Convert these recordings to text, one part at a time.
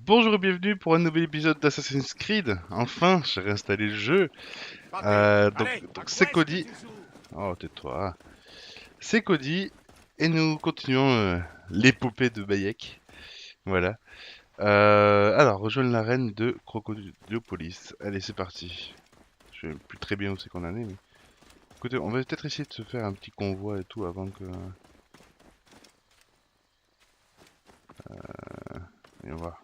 Bonjour et bienvenue pour un nouvel épisode d'Assassin's Creed. Enfin, j'ai réinstallé le jeu. Partez. Allez, Donc à c'est quoi est-ce que Cody. tu joues? Oh, tais-toi. C'est Cody et nous continuons l'épopée de Bayek. Voilà. Alors, rejoindre l'arène de Crocodiopolis. Allez, c'est parti. Je sais plus très bien où c'est qu'on en est, mais écoutez, on va peut-être essayer de se faire un petit convoi et tout avant que. Voyons voir.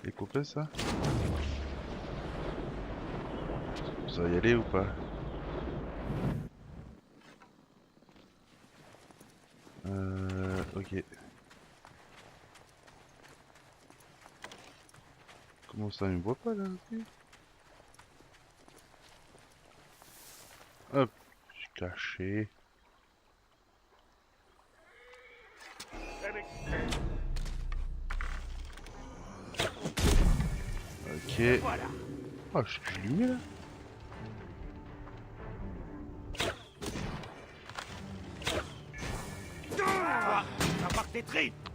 Les copains, ça? Ça va y aller ou pas? Ok. Comment ça, il me voit pas là? Lui. Hop, je suis caché. Ok. Voilà. Oh, je suis allumé là. Ça part tes tripes.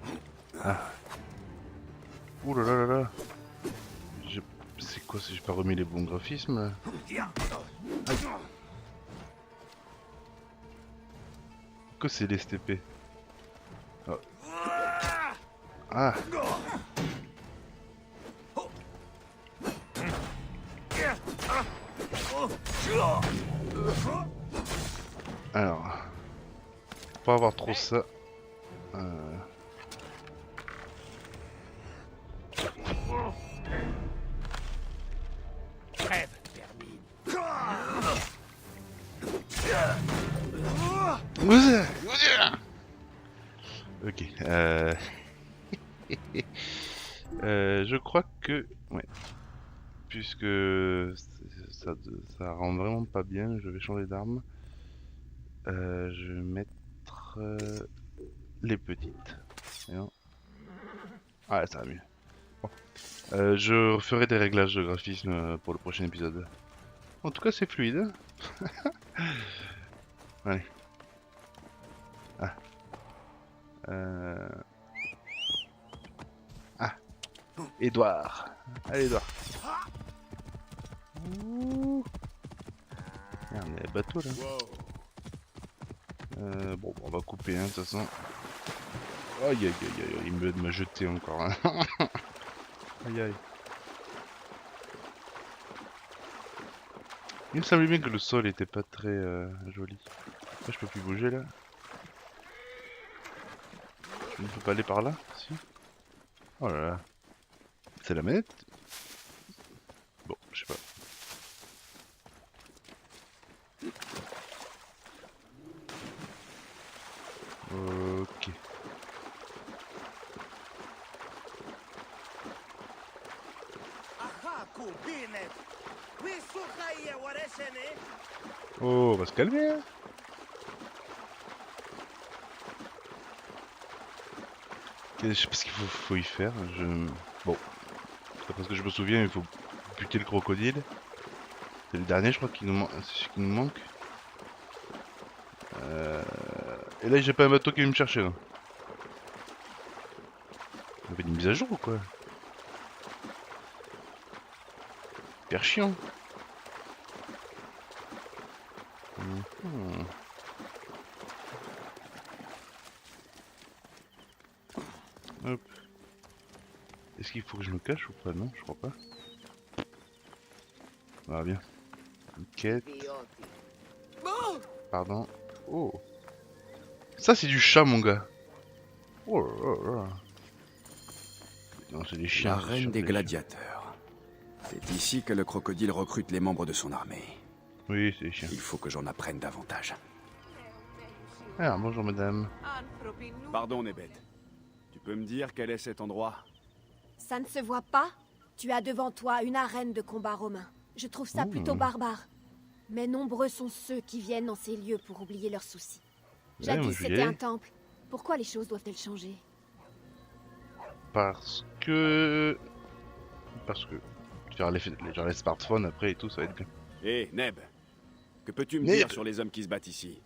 Ah. Ouh là là là là. Je... C'est quoi si j'ai pas remis les bons graphismes là? Tiens. Aïe. Que c'est l'STP? Oh. Ah. Alors, faut pas avoir trop ça. Euh... Crève, termine. Ok. Je crois que... Ouais. Puisque ça, ça rend vraiment pas bien, je vais changer d'arme. Je vais mettre les petites. Voyons. Ah, ça va mieux. Bon. Je ferai des réglages de graphisme pour le prochain épisode. En tout cas, c'est fluide. Allez. Ah. Euh... Ah. Edouard. Allez, Edouard. Ouh. Merde, il y a les bateaux là. Bon, on va couper, hein, de toute façon. Aïe aïe aïe aïe, il m'a jeté encore. Hein. Aïe aïe. Il me semblait bien que le sol était pas très joli. Là, je peux plus bouger là. Je ne peux pas aller par là? Si. Oh là là. C'est la manette? Bon, je sais pas. Ok. Aha, kubinet. Wisukhaya wareshene. Oh, on va se calmer, hein. Je sais pas ce qu'il faut y faire. Bon, d'après ce que je me souviens, il faut buter le crocodile. C'est le dernier, je crois, c'est ce qui nous manque. Et là, j'ai pas un bateau qui vient me chercher. Là. On avait une mise à jour ou quoi? Hyper chiant. Mhm. Hop. Est-ce qu'il faut que je me cache ou pas? Non, je crois pas. Ah bien. Une quête. Pardon. Oh. Ça c'est du chat mon gars. Oh là là là. Non, c'est des chiens. L'arène des gladiateurs. C'est ici que le crocodile recrute les membres de son armée. Oui, c'est des chiens. Il faut que j'en apprenne davantage. Alors, bonjour madame. Pardon, Nebet. Tu peux me dire quel est cet endroit? Ça ne se voit pas? Tu as devant toi une arène de combat romain. Je trouve ça plutôt barbare. Mais nombreux sont ceux qui viennent en ces lieux pour oublier leurs soucis. Ouais, moi, Jadis, je vais y c'était aller. un temple. Pourquoi les choses doivent-elles changer? Parce que... Faire genre les smartphones après et tout, ça va être bien. Hé, Neb. Que peux-tu me Neb dire sur les hommes qui se battent ici?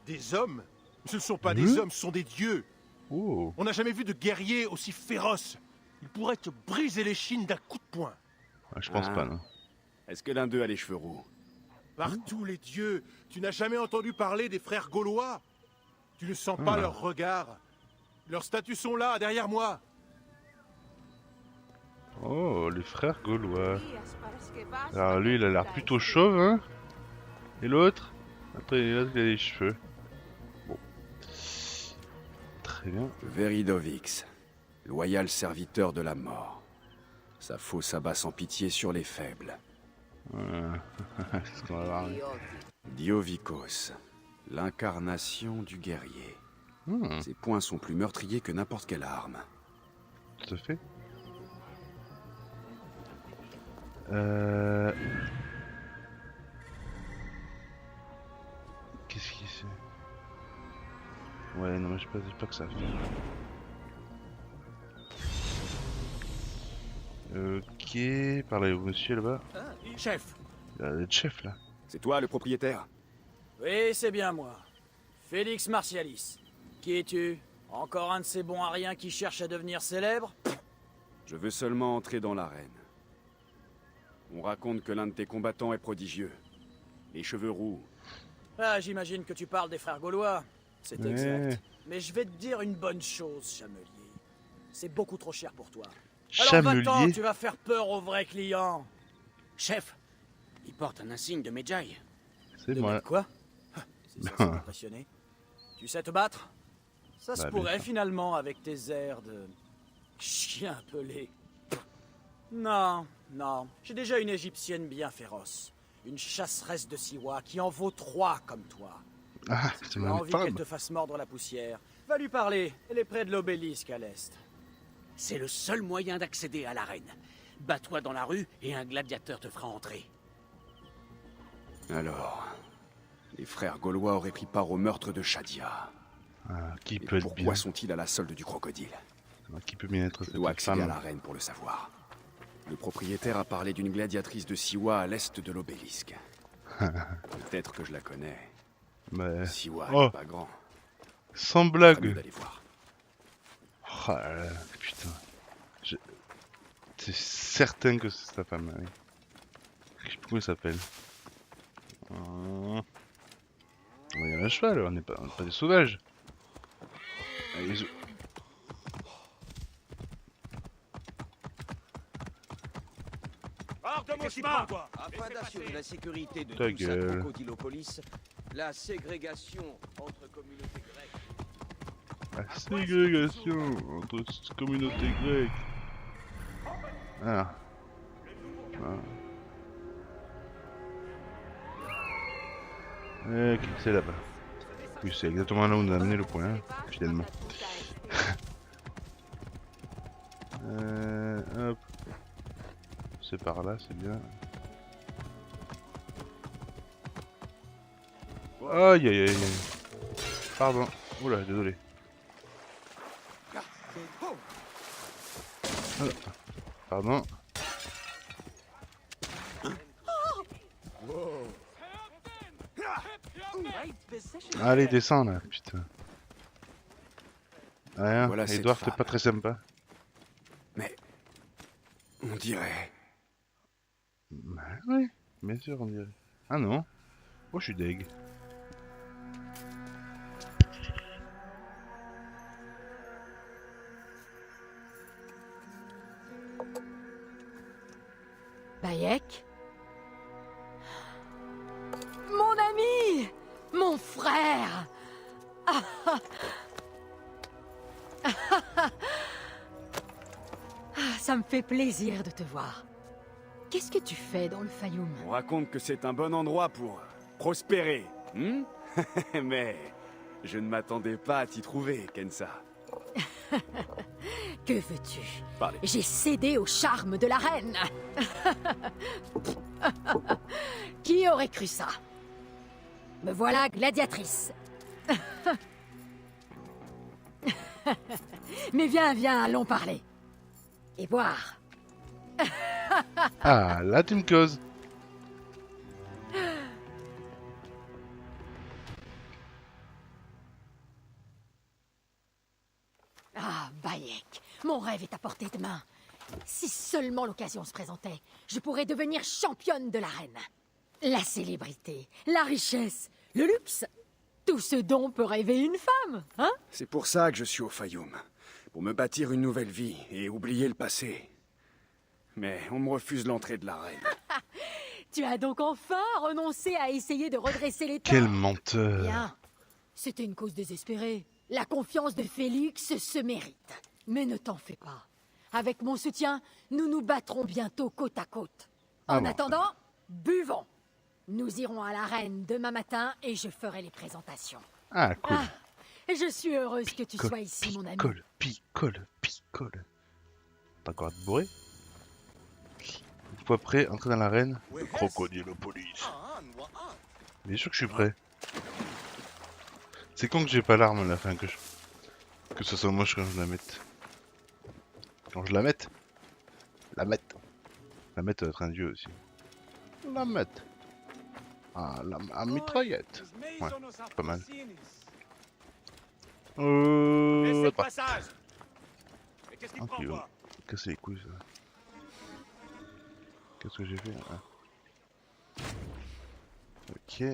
Des hommes? Ce ne sont pas Hein? des hommes, ce sont des dieux. Oh. On n'a jamais vu de guerrier aussi féroce. Il pourrait te briser les chines d'un coup de poing. Ah, je pense Ah. pas, non. Est-ce que l'un d'eux a les cheveux roux? Par tous les dieux, tu n'as jamais entendu parler des frères gaulois? Tu ne sens pas Ah. leur regard. Leurs statues sont là, derrière moi. Oh, les frères gaulois. Alors lui, il a l'air plutôt chauve, hein. Et l'autre? Après, l'autre, il a les cheveux. Bon. Très bien. Veridovix, loyal serviteur de la mort. Sa faux s'abat sans pitié sur les faibles. C'est ce qu'on va voir. Diovikos, l'incarnation du guerrier. Ses poings sont plus meurtriers que n'importe quelle arme. Tout à fait. Qu'est-ce qu'il c'est? Ouais, non, mais je sais pas que ça fait. Ok, parlez au monsieur là-bas. Chef, Le chef là. C'est toi le propriétaire? Oui, c'est bien moi. Félix Martialis. Qui es-tu? Encore un de ces bons à rien qui cherche à devenir célèbre? Je veux seulement entrer dans l'arène. On raconte que l'un de tes combattants est prodigieux. Les cheveux roux. Ah, j'imagine que tu parles des frères Gaulois. C'est Ouais. exact. Mais je vais te dire une bonne chose, Chamelier. C'est beaucoup trop cher pour toi. Alors Chamelier. va-t'en, tu vas faire peur aux vrais clients. Chef, il porte un insigne de Medjay. C'est De moi. même quoi? Ah, c'est ça, ça m'a impressionné. Tu sais te battre? Ça se Bah, pourrait bien sûr. finalement avec tes airs de chien pelé. Non, non. J'ai déjà une égyptienne bien féroce. Une chasseresse de Siwa qui en vaut 3 comme toi. Ah, Si c'est tu as ma envie qu'elle femme. te fasse mordre la poussière, va lui parler. Elle est près de l'obélisque à l'est. C'est le seul moyen d'accéder à l'arène. Bats-toi dans la rue et un gladiateur te fera entrer. Alors, les frères gaulois auraient pris part au meurtre de Shadia. Ah, qui Et peut être bien? pourquoi sont-ils à la solde du crocodile? Qui peut bien être Je cette dois accéder à femme? l'arène pour le savoir. Le propriétaire a parlé d'une gladiatrice de Siwa à l'est de l'obélisque. Peut-être que je la connais. Bah, Siwa Oh. n'est pas grand. sans Pas mieux blague. d'aller voir. Oh là là, putain. C'est certain que c'est sa femme. Oui. Je sais plus comment elle s'appelle. Il y a un cheval, on n'est pas des sauvages. Allez, hors de mon chemin. Afin d'assurer la sécurité de Ta tous à gueule. Crocodilopolis, la ségrégation entre communautés grecques. La ségrégation entre communautés grecques. Ah. Ok, c'est là-bas. Oui, c'est exactement là où on a amené le point, hein, finalement. Hop. C'est par là, c'est bien. Aïe aïe aïe aïe. Pardon. Oula, désolé. Pardon. Allez, descends là, putain. Rien, Voilà cette Edouard, t'es femme. pas très sympa. Mais... on dirait... Bah oui, bien sûr, on dirait. Ah non. Oh, je suis deg. Bayek? Mon ami! Mon frère! Ça me fait plaisir de te voir. Qu'est-ce que tu fais dans le Fayoum? On raconte que c'est un bon endroit pour prospérer. Mais je ne m'attendais pas à t'y trouver, Kensa. Que veux-tu? Parlez. J'ai cédé au charme de la reine. Qui aurait cru ça? Me voilà gladiatrice. Mais viens, viens, allons parler. Et boire. Ah, là tu me causes. Bayek, mon rêve est à portée de main. Si seulement l'occasion se présentait, je pourrais devenir championne de l'arène. La célébrité, la richesse, le luxe, tout ce dont peut rêver une femme, hein? C'est pour ça que je suis au Fayoum. Pour me bâtir une nouvelle vie et oublier le passé. Mais on me refuse l'entrée de l'arène. Tu as donc enfin renoncé à essayer de redresser les Quel torts. menteur. Bien, c'était une cause désespérée. La confiance de Félix se mérite. Mais ne t'en fais pas. Avec mon soutien, nous nous battrons bientôt côte à côte. Ah En bon. attendant, buvons. Nous irons à l'arène demain matin et je ferai les présentations. Ah, cool. Ah, je suis heureuse que tu sois ici, mon ami. Picole. T'as encore à te bourrer? Une fois prêt, entrer dans l'arène. Le crocodilopolis. Bien sûr que je suis prêt. C'est con que j'ai pas l'arme à la fin, que ce soit moche quand je la mette. Quand je la mette. La mette doit être un dieu aussi. La mette. Ah, la mitraillette. Ouais, pas mal. Pas. Ok, bon. Casser les couilles, ça. Qu'est-ce que j'ai fait là? Ok.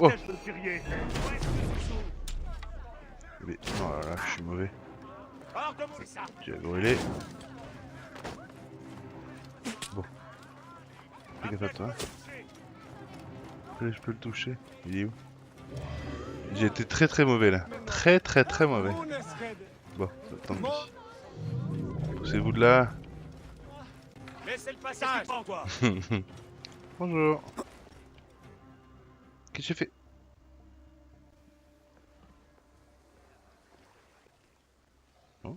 Oh. Mais non, là, je suis mauvais. Tu as brûlé. Bon. Fais gaffe à toi. Après, je peux le toucher. Il est où? J'ai été très mauvais là. Très mauvais. Bon, tant pis. Poussez-vous de là. Laissez le passage. Bonjour. Qu'est-ce que j'ai fait? Oh.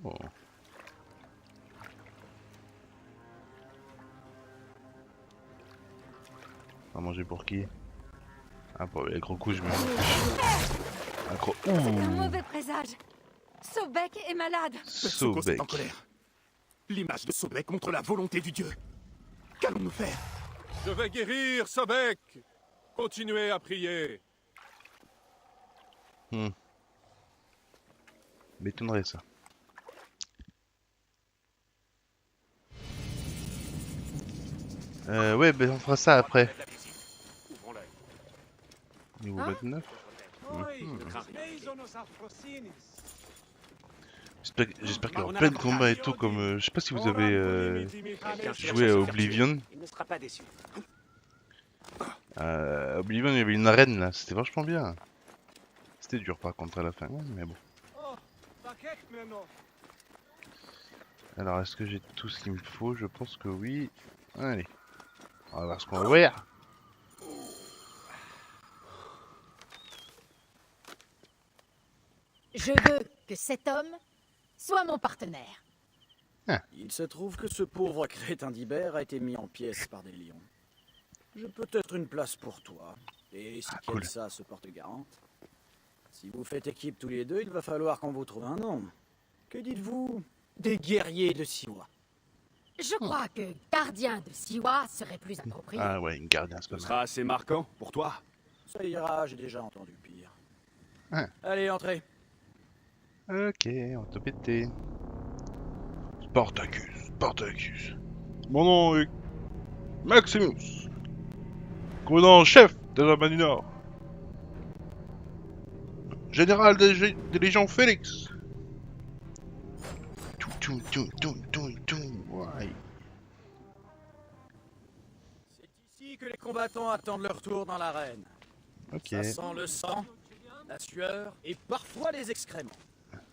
On va manger pour qui? Ah, pour les gros coups, je me. Un gros. C'est un mauvais présage. Sobek est malade. Sokos est en Sobek. colère. L'image de Sobek montre la volonté du dieu. Qu'allons-nous faire? Je vais guérir, Sobek. Continuez à prier. M'étonnerait ça. Ouais, ben on fera ça après. Niveau 29. J'espère qu'il y aura plein de combats et tout, comme je sais pas si vous avez joué à Oblivion. Il ne sera pas déçu. Oblivion, il y avait une arène là, c'était vachement bien. C'était dur par contre à la fin, mais bon. Alors, est-ce que j'ai tout ce qu'il me faut? Je pense que oui. Allez, on va voir ce qu'on va voir. Je veux que cet homme soit mon partenaire. Il se trouve que ce pauvre crétin d'Ibère a été mis en pièces par des lions. J'ai peut-être une place pour toi. Et si cool. Kelsa se porte garante. Si vous faites équipe tous les deux, il va falloir qu'on vous trouve un nom. Que dites-vous des guerriers de Siwa? Je crois que gardien de Siwa serait plus approprié. Ah ouais, une gardien, c'est Ce pas sera mal. assez marquant pour toi. Ça ira, j'ai déjà entendu pire. Ah. Allez, entrez. Ok, on va te péter. Spartacus. Mon nom est Maximus. Commandant-chef de la du Nord. Général des légions Félix. Ouais. C'est ici que les combattants attendent leur tour dans l'arène. Ok. Ça sent le sang, la sueur et parfois les excréments.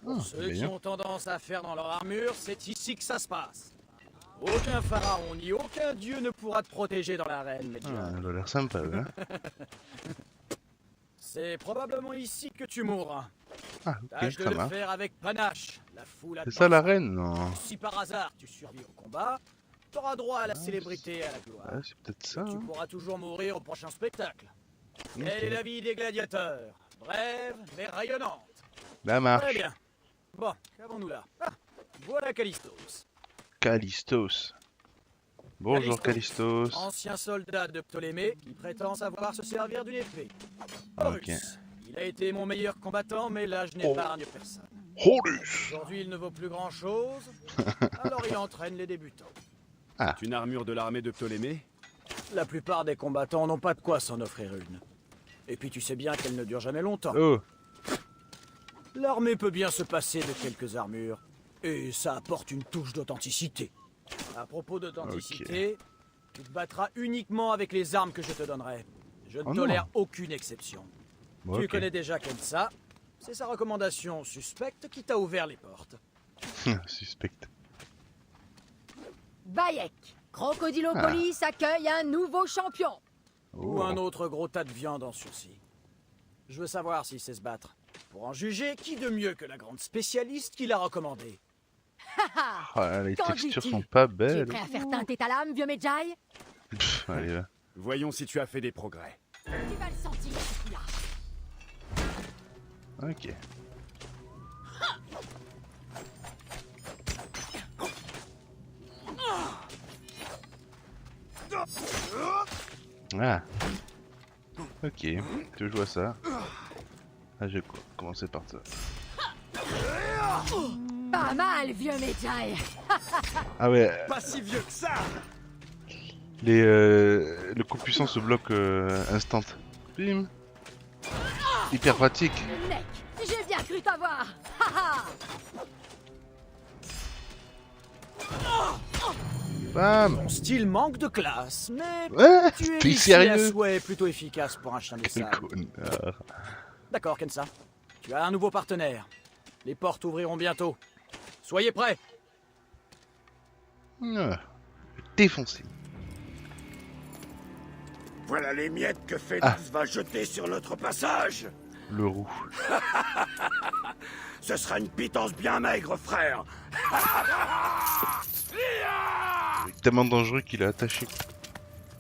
Pour ceux qui bien. ont tendance à faire dans leur armure, c'est ici que ça se passe. Aucun pharaon ni aucun dieu ne pourra te protéger dans l'arène, mes Ah, dieux. elle a l'air sympa, hein. C'est probablement ici que tu mourras. Ah, ok, Tâche de ça le marche. faire avec panache. La foule C'est attend ça la reine? Non. Si par hasard tu survis au combat, tu auras droit à la célébrité et à la gloire. Ouais, c'est peut-être ça. Tu Hein. pourras toujours mourir au prochain spectacle. Ok. Telle est la vie des gladiateurs. Brève, mais rayonnante. La Très marche. bien. Bon, qu'avons-nous là? Ah, voilà Callistos. Callistos. Bonjour Callistos. Ancien soldat de Ptolémée qui prétend savoir se servir d'une épée. Ok. Horus. Il a été mon meilleur combattant, mais là, je n'épargne personne. Horus. Aujourd'hui, il ne vaut plus grand-chose, alors il entraîne les débutants. C'est une armure de l'armée de Ptolémée? La plupart des combattants n'ont pas de quoi s'en offrir une. Et puis tu sais bien qu'elle ne dure jamais longtemps. Oh. L'armée peut bien se passer de quelques armures, et ça apporte une touche d'authenticité. À propos d'authenticité, tu te battras uniquement avec les armes que je te donnerai. Je ne Oh tolère aucune exception. Bon, Tu ok. connais déjà Kensa, c'est sa recommandation suspecte qui t'a ouvert les portes. Suspect. Bayek, Crocodilopolis accueille un nouveau champion. Oh. Ou un autre gros tas de viande en sursis. Je veux savoir s'il sait se battre. Pour en juger, qui de mieux que la grande spécialiste qui l'a recommandé? Ah, les Qu'en textures dis-tu? sont pas Tu es belles. prêt à faire teinter ta lame, vieux Medjay? Pff, allez, va. Voyons si tu as fait des progrès. Tu vas le sentir, ce coup-là. Ok. Ah. Ok, tu joues à ça. Ah, je vais commencer par ça. Pas mal, vieux Medjay. Ah ouais, Pas si vieux que ça! le coup puissant se bloque instant. Bim. Hyper pratique. Mec, j'ai bien cru t'avoir. Haha. Bam. Ton style manque de classe, mais Ouais, tu es t'es ici à sérieux? souhait plutôt efficace pour un chien de Quel salle. connard. D'accord, Kensa. Tu as un nouveau partenaire. Les portes ouvriront bientôt. Soyez prêts. Ah, défoncé. Voilà les miettes que Félix va jeter sur notre passage. Le roux. Ce sera une pitance bien maigre, frère. Il est tellement dangereux qu'il est attaché.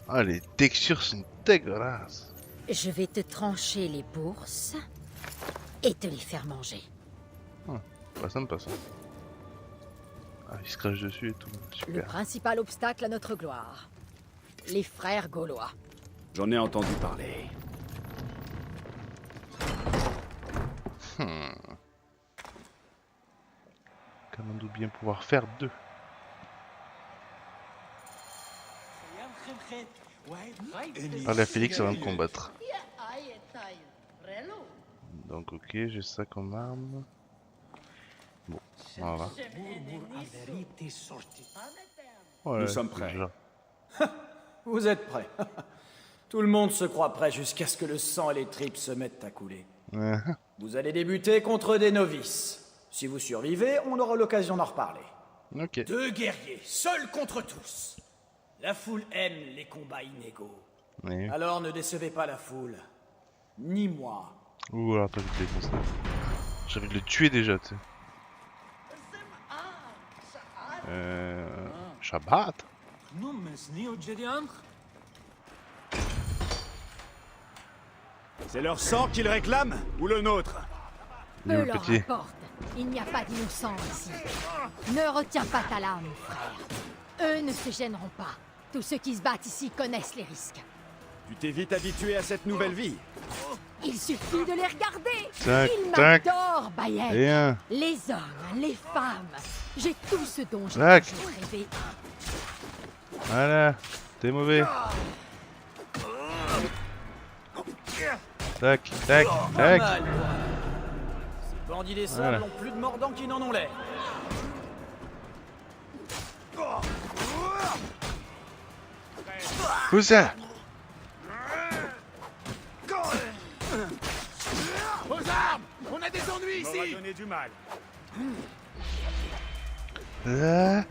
Ah, les textures sont dégueulasses. Je vais te trancher les bourses et te les faire manger. Pas sympa ça. Ah, il se crache dessus et tout. Le Super. principal obstacle à notre gloire. Les frères gaulois. J'en ai entendu parler. Comment d'où bien pouvoir faire deux. Allez, Félix avant de combattre. Donc ok, j'ai ça comme arme. Bon, voilà. Ouais, Nous sommes prêts. déjà. Vous êtes prêts. Tout le monde se croit prêt jusqu'à ce que le sang et les tripes se mettent à couler. Vous allez débuter contre des novices. Si vous survivez, on aura l'occasion d'en reparler. Ok. 2 guerriers, seuls contre tous. La foule aime les combats inégaux. Ouais. Alors ne décevez pas la foule. Ni moi. Ouh, alors toi, je vais te défoncer. J'ai envie de le tuer déjà, tu sais. Shabbat. C'est leur sang qu'ils réclament ou le nôtre? Il est où, Peu le leur petit? importe. Il n'y a pas d'innocents ici. Ne retiens pas ta lame, frère. Eux ne se gêneront pas. Tous ceux qui se battent ici connaissent les risques. Tu t'es vite habitué à cette nouvelle vie. Il suffit de les regarder. Tac, Ils tac. m'adorent, Bayek. Et un. Les hommes, les femmes. J'ai tout ce dont j'ai Tac. toujours rêvé. Voilà. T'es mauvais. Tac, tac, Pas tac. mal, quoi. Ces bandits des sables Voilà. ont plus de mordants qu'ils n'en ont l'air. Où ça? Aux armes! On a des ennuis On va ici! donner du mal. Ah.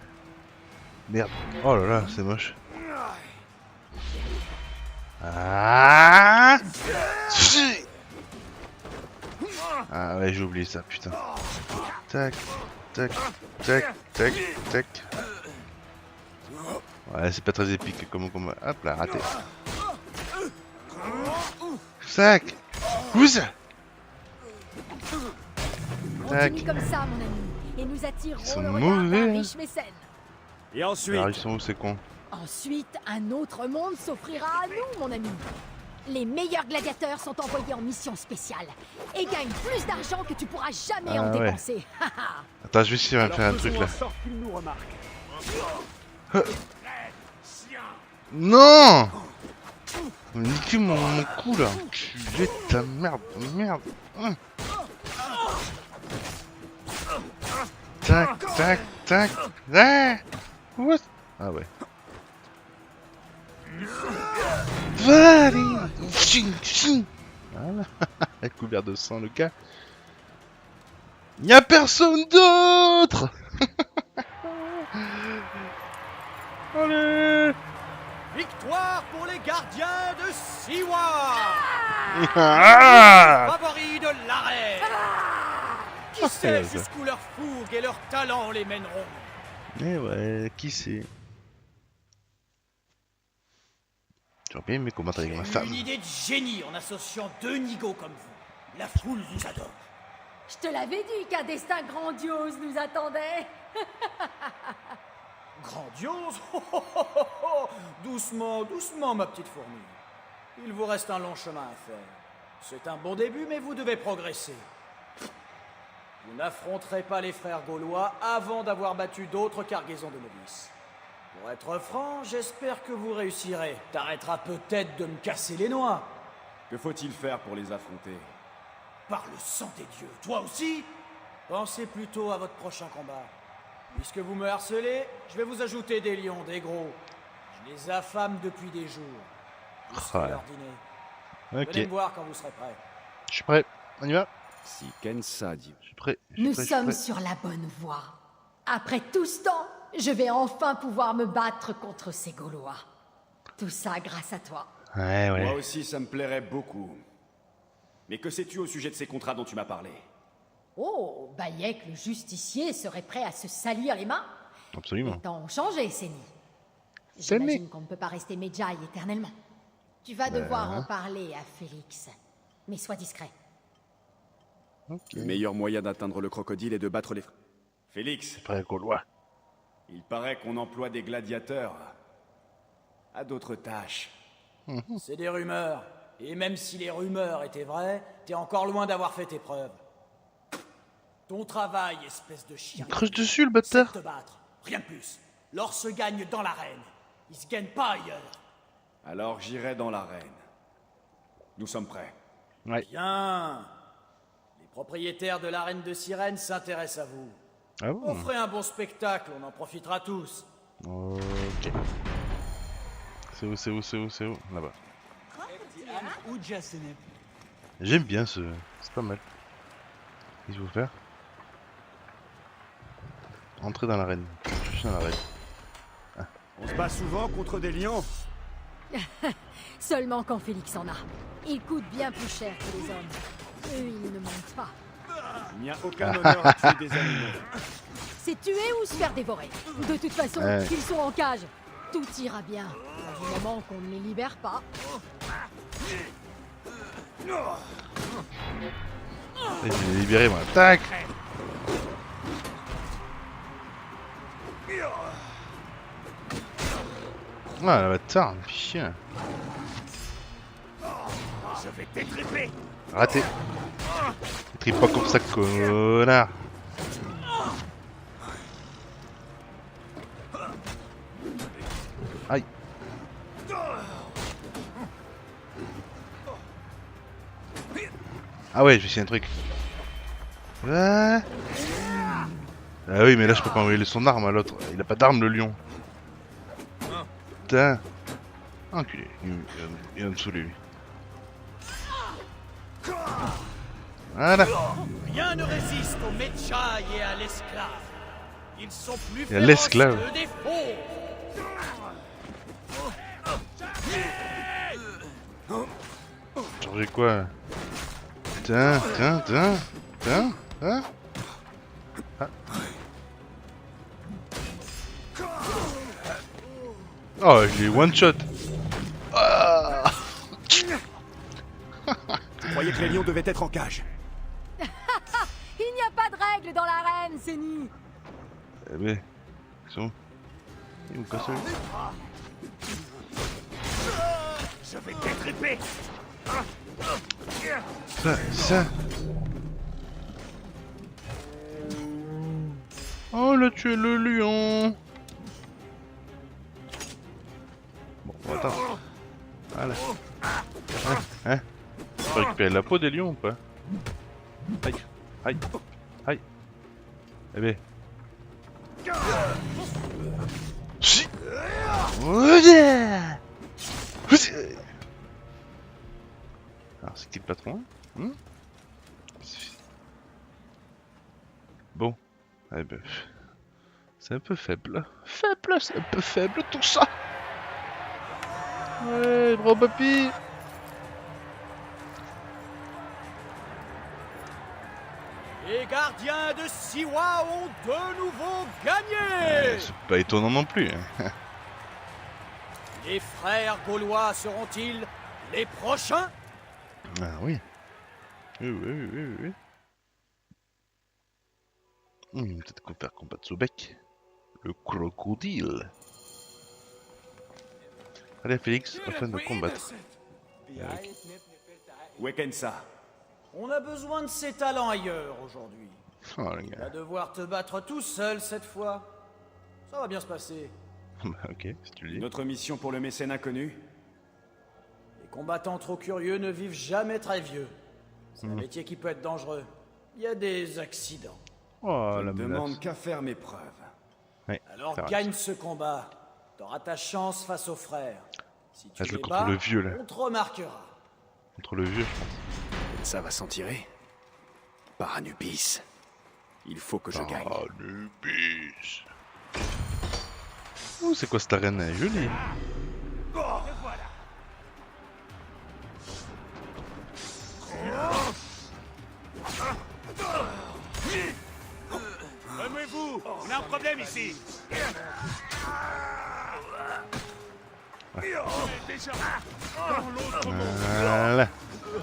Merde. Oh là là, c'est moche. Ah. Si. Ah ouais, j'ai oublié ça, putain. Tac, tac, tac, tac, tac. Ouais, c'est pas très épique comme combat. Hop là, raté. Sac. Où ça? Tac. Continue comme ça, mon ami. Et nous Ils attirerons sont le regard mauvais, d'un hein. riche mécène. Et ensuite, Alors ils sont où ces cons? Ensuite, un autre monde s'offrira à nous, mon ami. Les meilleurs gladiateurs sont envoyés en mission spéciale et gagnent plus d'argent que tu pourras jamais en ouais. dépenser. Attends, je vais essayer de faire un truc là. Non! Niquez mon cou là! Tu es ta merde, merde! Tac, tac, tac! Ah! What? Ah ouais. Allez! Ching, ching! Voilà. Couvert de sang le gars. Y'a personne d'autre! Allez! Victoire pour les gardiens de Siwa, Ah! favoris de l'arène. Qui sait jusqu'où leur fougue et leur talent les mèneront. Eh ouais, qui sait? J'aurais bien aimé combattre avec ma J'ai eu femme. une idée de génie en associant deux nigauds comme vous. La foule vous adore. Je te l'avais dit qu'un destin grandiose nous attendait. Grandiose. Doucement, doucement, ma petite fourmi. Il vous reste un long chemin à faire. C'est un bon début, mais vous devez progresser. Vous n'affronterez pas les frères gaulois avant d'avoir battu d'autres cargaisons de novices. Pour être franc, j'espère que vous réussirez. T'arrêteras peut-être de me casser les noix. Que faut-il faire pour les affronter? Par le sang des dieux, toi aussi? Pensez plutôt à votre prochain combat. Puisque vous me harcelez, je vais vous ajouter des lions, des gros. Je les affame depuis des jours. Vous serez leur dîner. Ok, Venez me voir quand vous serez prêts. je suis prêt. On y va? Si Kensa dit... Je suis prêt. je suis Nous prêt, je suis sommes prêt. sur la bonne voie. Après tout ce temps, je vais enfin pouvoir me battre contre ces Gaulois. Tout ça grâce à toi. Ouais, Moi ouais. aussi, ça me plairait beaucoup. Mais que sais-tu au sujet de ces contrats dont tu m'as parlé? Oh, Bayek le justicier serait prêt à se salir les mains? Absolument. Les temps ont changé, Séni. Séni. J'imagine qu'on ne peut pas rester Medjay éternellement. Tu vas devoir en parler à Félix. Mais sois discret. Le meilleur moyen d'atteindre le crocodile est de battre les... Félix, Frère Gaulois. il paraît qu'on emploie des gladiateurs à d'autres tâches. C'est des rumeurs. Et même si les rumeurs étaient vraies, t'es encore loin d'avoir fait tes preuves. Ton travail, espèce de chien, Il creuse dessus le c'est de bâtard. te battre. Rien de plus. L'or se gagne dans l'arène. Il se gagne pas ailleurs. Alors j'irai dans l'arène. Nous sommes prêts. Ouais. Bien. Les propriétaires de l'arène de Sirène s'intéressent à vous. Ah bon? Offrez un bon spectacle, on en profitera tous. Ok. C'est où, c'est où, c'est où, c'est où? Là-bas. J'aime bien ce... C'est pas mal. Qu'est-ce qu'il faut faire? Entrer dans l'arène. Je suis dans l'arène. On se bat souvent contre des lions. Seulement quand Félix en a. Il coûte bien plus cher que les hommes. Eux, ils ne mentent pas. Il n'y a aucun honneur à tuer des animaux. C'est tuer ou se faire dévorer. De toute façon, Ouais. ils sont en cage. Tout ira bien. Du moment qu'on ne les libère pas. Et je l'ai libéré moi. Tac! Ah la bâtard, chien. Je vais t'étriper. Raté. Tripe pas comme ça, connard. Aïe. Ah ouais, je vais essayer un truc. Ah oui, mais là je peux pas envoyer son arme à l'autre. Il a pas d'arme le lion. Putain. Enculé. Il va me saouler lui. Voilà. Rien ne résiste aux Medjay et à l'esclave. Ils sont plus Et à féroces l'esclave. que des fauves. Changer quoi? Tiens, tiens, tiens, tiens, hein? Ah. Oh, je l'ai one shot. Ah. Je croyais que les lions devaient être en cage. Il n'y a pas de règles dans l'arène, Séni. Eh ben, ils sont où? Ils vont casser. Je vais t'étriper. Ça. Oh, il a tué le lion. Bon, on va attendre. Voilà. Hein? On peut récupérer la peau des lions ou pas? Aïe, aïe, aïe. Eh ben. Si. Alors c'est qui le patron? Bon. Eh ben. C'est un peu faible. C'est un peu faible tout ça. Ouais, bro papy. Les gardiens de Siwa ont de nouveau gagné. C'est pas étonnant non plus. Hein. Les frères gaulois seront-ils les prochains? Ah oui. Oui. Peut-être qu'on va faire combattre Sobek. Le crocodile. Allez Félix, afin de combattre. Wekensa. On a besoin de ses talents ailleurs aujourd'hui. Oh le Tu vas gars. devoir te battre tout seul cette fois. Ça va bien se passer. Ok, si tu le dis. Notre mission pour le mécène inconnu? Les combattants trop curieux ne vivent jamais très vieux. C'est un métier qui peut être dangereux. Il y a des accidents. Oh Je la ne menace. demande qu'à faire mes preuves. Ouais, Alors c'est vrai. gagne ce combat. T'auras ta chance face aux frères. Si tu Reste les contre bats, le vieux là. on te remarquera. Contre le vieux, je pense. Ça va s'en tirer? Par Anubis. Il faut que je gagne. Anubis. Oh, c'est quoi cette arène? Elle est jolie. Calmez-vous, on a un problème ici. Déjà, dans l'autre monde, Voilà.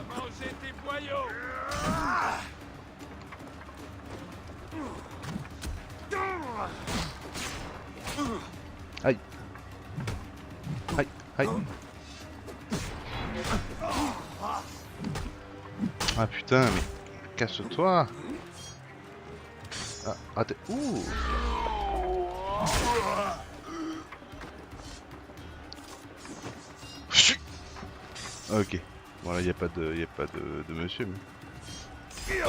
mangez tes boyaux. Aïe. Aïe. Aïe. Ah putain, mais casse-toi. Ah, raté. Ouh. Chut. Ok. Bon là, y a pas de monsieur. Mais...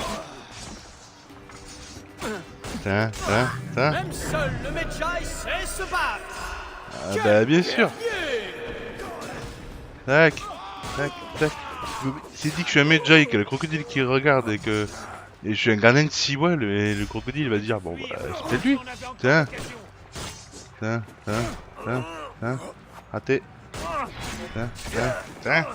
Tiens. Même seul le Medjay sait se battre. Ah bah bien sûr. Tac. C'est dit que je suis un Medjay, que le crocodile qui regarde et que... Et je suis un gardien de Siwa, le crocodile va dire bon bah c'est peut-être lui. Tiens. Raté. Tiens.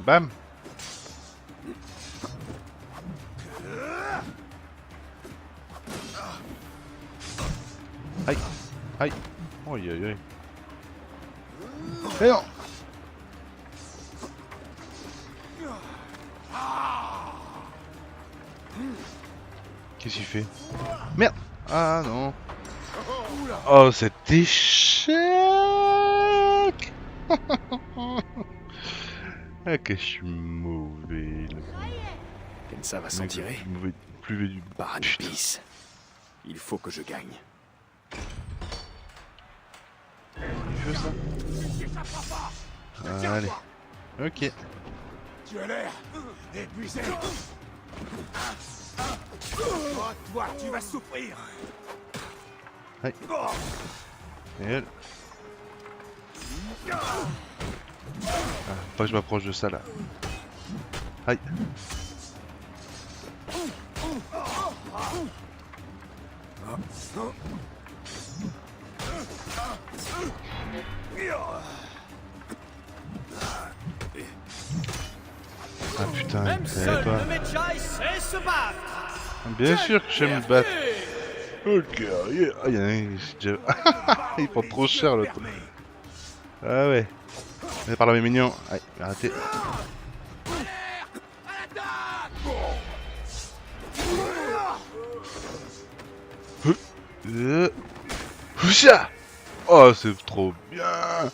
Bam. Aïe. Aïe. Et non. Qu'est-ce qu'il fait? Merde. Ah non. Oh cet échec. Ah que je suis mauvais là. Ça va s'en tirer? Mauvais, plus du... Par Anubis. Il faut que je gagne. Tu veux ça? Allez. Ok. Tu as l'air épuisé. Oh, toi, tu vas souffrir. Aïe. Et elle. Ah, pas que je m'approche de ça là. Aïe. Ah putain, Même c'est seul toi. le Medjay sait se battre. Bien sûr que j'aime me battre. Ok, yeah. Ah, y'en a un, déjà... il prend trop cher l'autre. Ah ouais. On est par là mes mignons. Aïe, arrêtez. Ousha. Oh, c'est trop bien.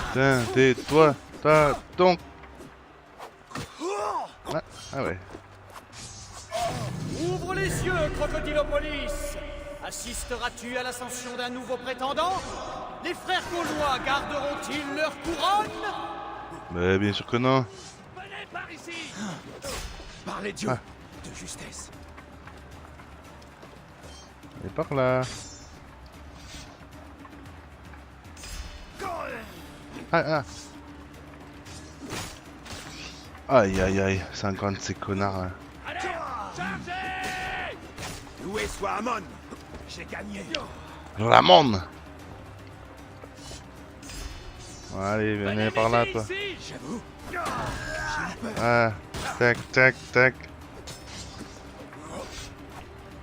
Putain, tais-toi. T'as donc. Ah ouais. Ouvre les yeux, Crocodilopolis! Assisteras-tu à l'ascension d'un nouveau prétendant? Les frères gaulois garderont-ils leur couronne? Bah bien sûr que non. Venez par ici. Par les dieux Ah. de justesse. Et par là. Ah. Aïe aïe aïe, 50 ces connards là. Allez, chargez. Loué soit Amon. J'ai gagné. Ramon. Allez, venez par là toi. Ici. J'avoue. Ah, tac tac tac.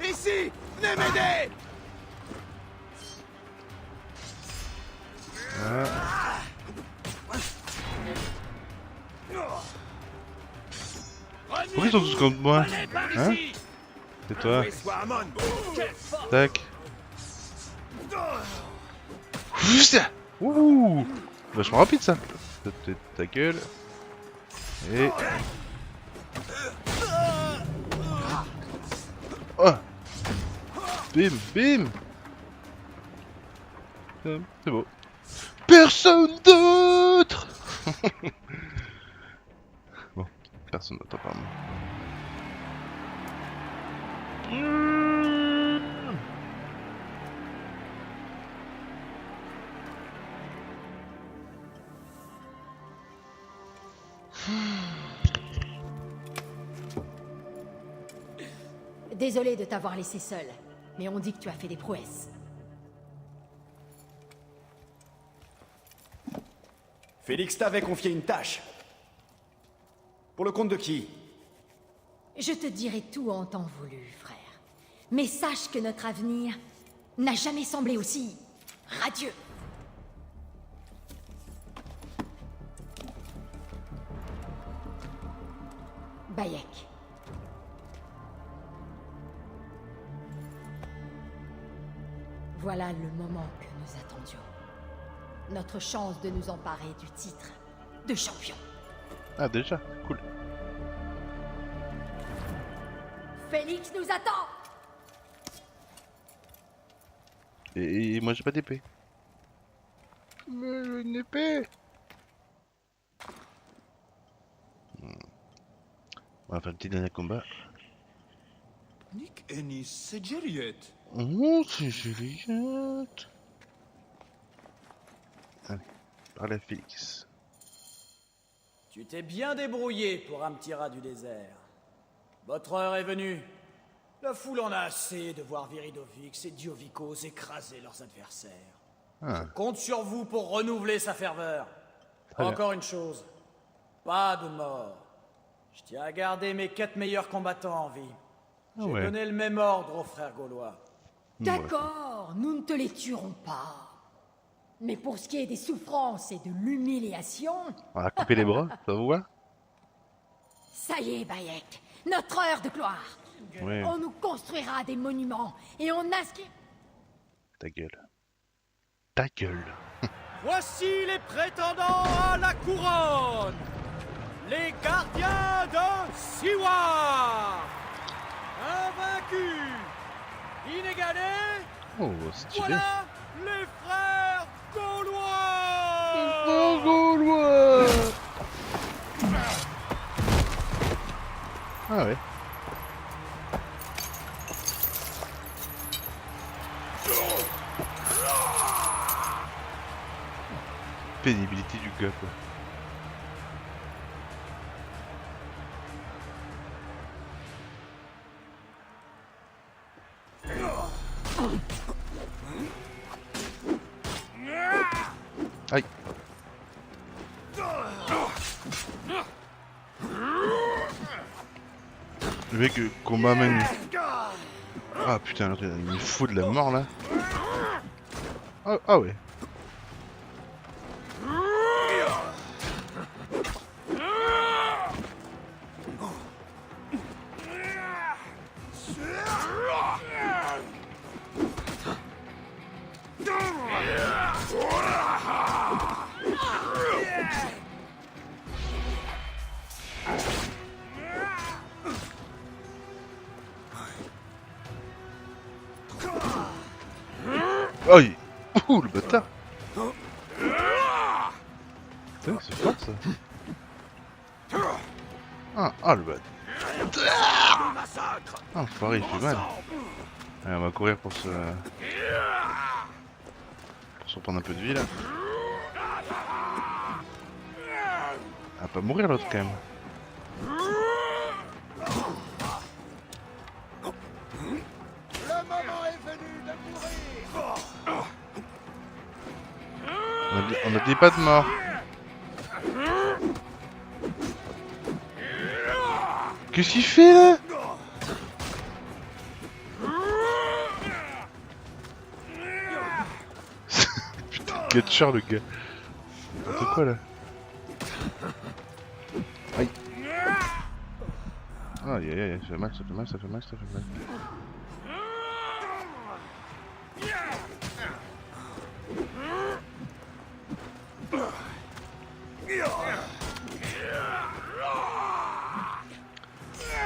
Ici, venez m'aider. Pourquoi ils sont tous contre moi? Venez par Hein? ici. C'est toi. Loué soit Amon. Tac. Ouh, vachement rapide ça. Ta gueule. Et. Oh. Bim, bim. C'est beau. Personne d'autre. Bon, personne d'autre apparemment. Désolé de t'avoir laissé seul, mais on dit que tu as fait des prouesses. Félix t'avait confié une tâche. Pour le compte de qui? Je te dirai tout en temps voulu, frère. Mais sache que notre avenir n'a jamais semblé aussi radieux. Bayek. Voilà le moment que nous attendions. Notre chance de nous emparer du titre de champion. Ah déjà, cool. Félix nous attend! Et moi j'ai pas d'épée. Mais j'ai une épée. On va faire le petit dernier combat. Nick Ennis, c'est Juliette. Oh, c'est Juliette. Allez, parlez à Félix. Tu t'es bien débrouillé pour un petit rat du désert. Votre heure est venue. La foule en a assez de voir Viridovix et Diovikos écraser leurs adversaires. Ah, Compte sur vous pour renouveler sa ferveur. Très bien. Encore une chose. Pas de mort. Je tiens à garder mes 4 meilleurs combattants en vie. Ah J'ai ouais. donné le même ordre aux frères gaulois. D'accord, nous ne te les tuerons pas. Mais pour ce qui est des souffrances et de l'humiliation, on va couper les bras, ça vous voit? ça y est, Bayek, notre heure de gloire. Ouais, On nous construira des monuments et on inscrit... ta gueule. Ta gueule. Voici les prétendants à la couronne. Les gardiens de Siwa. Invaincus. Inégalés. Oh, stylé. Voilà les frères gaulois. Oh, Gaulois. Ah ouais. Pénibilité du gars quoi. Aïe. Le mec combat même. Ah putain, il me fout de la mort là. Ah ouais. Aïe. Ouh, le bâtard. Putain, c'est fort ça. Ah, le bâtard. Ah, enfoiré, il fait mal. Allez, on va courir pour se reprendre un peu de vie là. Elle va pas mourir l'autre quand même. Le moment est venu de mourir. On a dit pas de mort. Qu'est-ce qu'il fait là? Putain, catcheur le gars. N'importe quoi là. Aïe. Aïe aïe aïe, ça fait mal, ça fait mal, ça fait mal, ça fait mal.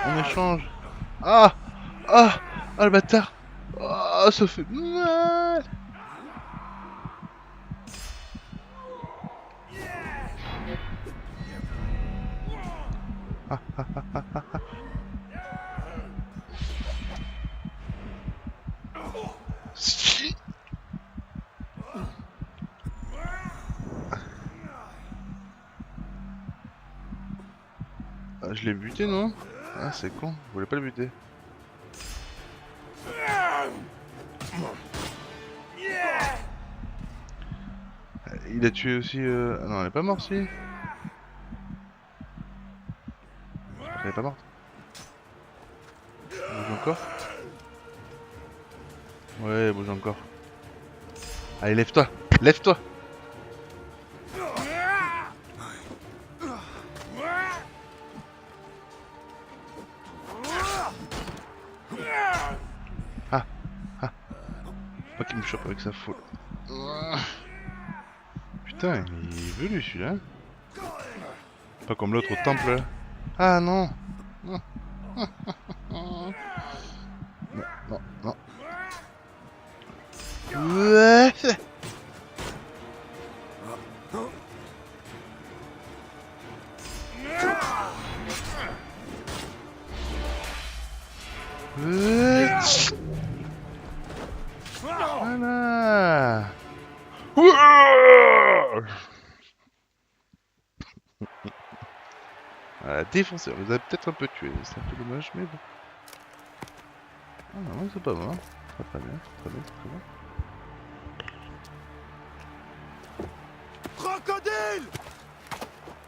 On échange. Ah, le bâtard. Ah, ça fait mal. Si. Ah, je l'ai buté, non? Ah, c'est con, je voulais pas le buter. Il a tué aussi... Ah non, elle est pas morte, si. Elle est pas morte. Bouge encore. Ouais, bouge encore. Allez, lève-toi. Lève-toi. Pas qu'il me chope avec sa foule. Putain, il est velu celui-là. Pas comme l'autre au temple là. Ah non. Non. Non, non, non. Ouais. Voilà. Voilà, défoncé, on les a peut-être un peu tués, c'est un peu dommage, mais bon. Ah non, c'est pas mort. Très bien, très bien, très bien. Crocodile!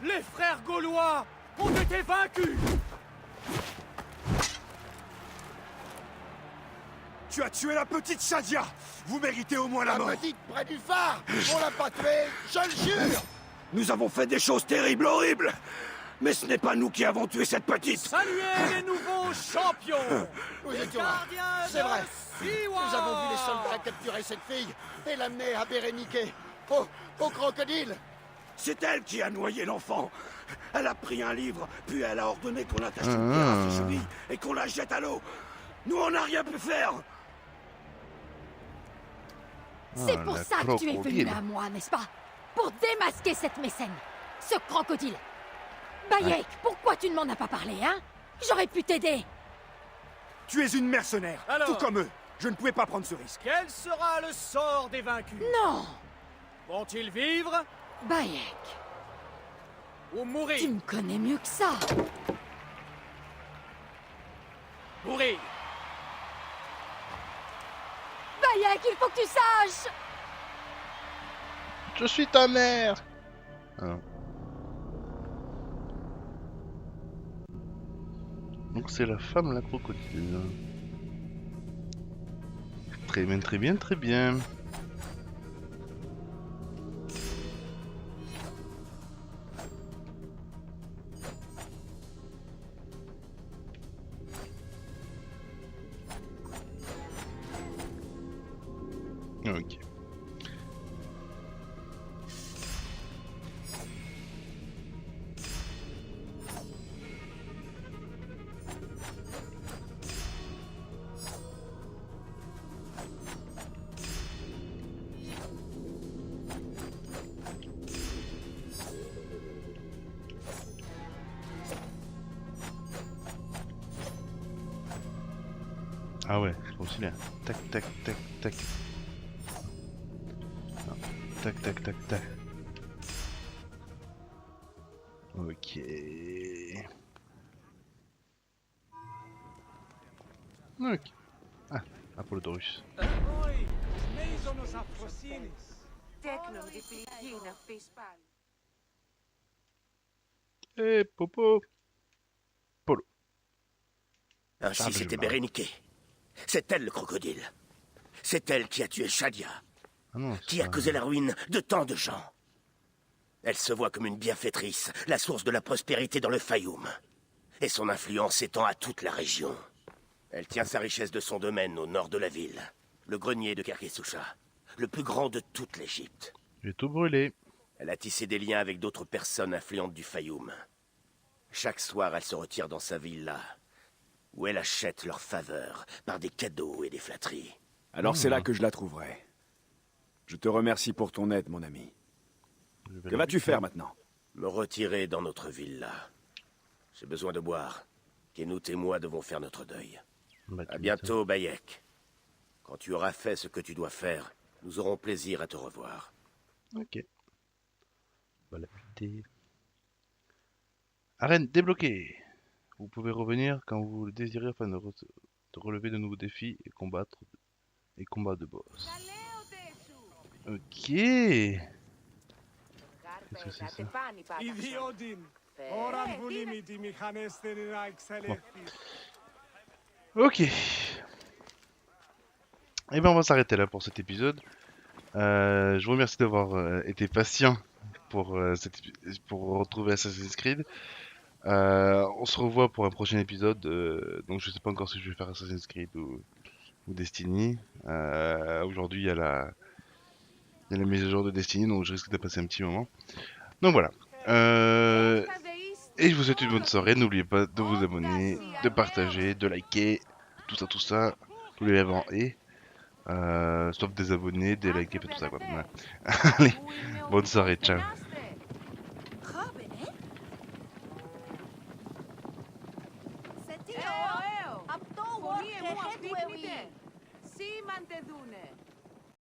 Les frères gaulois ont été vaincus! Tu as tué la petite Shadia. Vous méritez au moins la mort. La petite près du phare. On l'a pas tuée, je le jure. Nous avons fait des choses terribles, horribles. Mais ce n'est pas nous qui avons tué cette petite. Saluez les nouveaux champions! Nous Les étions là. gardiens C'est de vrai. Siwa! Nous avons vu les soldats capturer cette fille et l'amener à Béréniké, au crocodile. C'est elle qui a noyé l'enfant. Elle a pris un livre, puis elle a ordonné qu'on attache une pierre à ses chevilles et qu'on la jette à l'eau. Nous, on n'a rien pu faire. C'est pour ça que tu es venu à moi, n'est-ce pas? Pour démasquer cette mécène, ce crocodile. Bayek, pourquoi tu ne m'en as pas parlé, hein? J'aurais pu t'aider. Tu es une mercenaire, Alors tout comme eux. Je ne pouvais pas prendre ce risque. Quel sera le sort des vaincus? Non, Vont-ils vivre Bayek, ou mourir? tu me connais mieux que ça. Mourir! Bayek, il faut que tu saches. Je suis ta mère. Ah non. Donc c'est la femme la crocodile. Très bien, très bien, très bien. Ok. Ah ouais, trop stylé. Tac, tac, tac, tac. Non. Tac, tac, tac, tac. Ok. Ok. Ah, Apollodorus. Eh, Popo. Polo. Ainsi, Charles c'était Jules. Béréniké. C'est elle le crocodile. C'est elle qui a tué Shadia, Ah non, qui a causé la ruine de tant de gens. Elle se voit comme une bienfaitrice, la source de la prospérité dans le Fayoum. Et son influence s'étend à toute la région. Elle tient sa richesse de son domaine au nord de la ville, le grenier de Kerkesoucha, le plus grand de toute l'Égypte. J'ai tout brûlé. Elle a tissé des liens avec d'autres personnes influentes du Fayoum. Chaque soir, elle se retire dans sa villa, où elle achète leur faveur par des cadeaux et des flatteries. Alors c'est là que je la trouverai. Je te remercie pour ton aide, mon ami. Que vas-tu faire maintenant? Me retirer dans notre villa. J'ai besoin de boire. Kenout et moi devons faire notre deuil. Bah, À bientôt, Bayek. Quand tu auras fait ce que tu dois faire, nous aurons plaisir à te revoir. Ok. Voilà. Arène débloquée. Vous pouvez revenir quand vous le désirez afin de relever de nouveaux défis et combattre combats de boss. Ok. Qu'est-ce que c'est ça? Ok. Et ben on va s'arrêter là pour cet épisode. Je vous remercie d'avoir été patient pour retrouver Assassin's Creed. On se revoit pour un prochain épisode. Donc je sais pas encore si je vais faire Assassin's Creed ou Destiny. Aujourd'hui il y a la mise à jour de Destiny, donc je risque de passer un petit moment. Donc voilà. Et je vous souhaite une bonne soirée. N'oubliez pas de vous abonner, de partager, de liker, tout ça, tous les avant et sauf des abonnés, des likes et tout ça quoi. Voilà. Allez, bonne soirée, ciao. Αυτό work και head where we... Σήμαντε δούνε.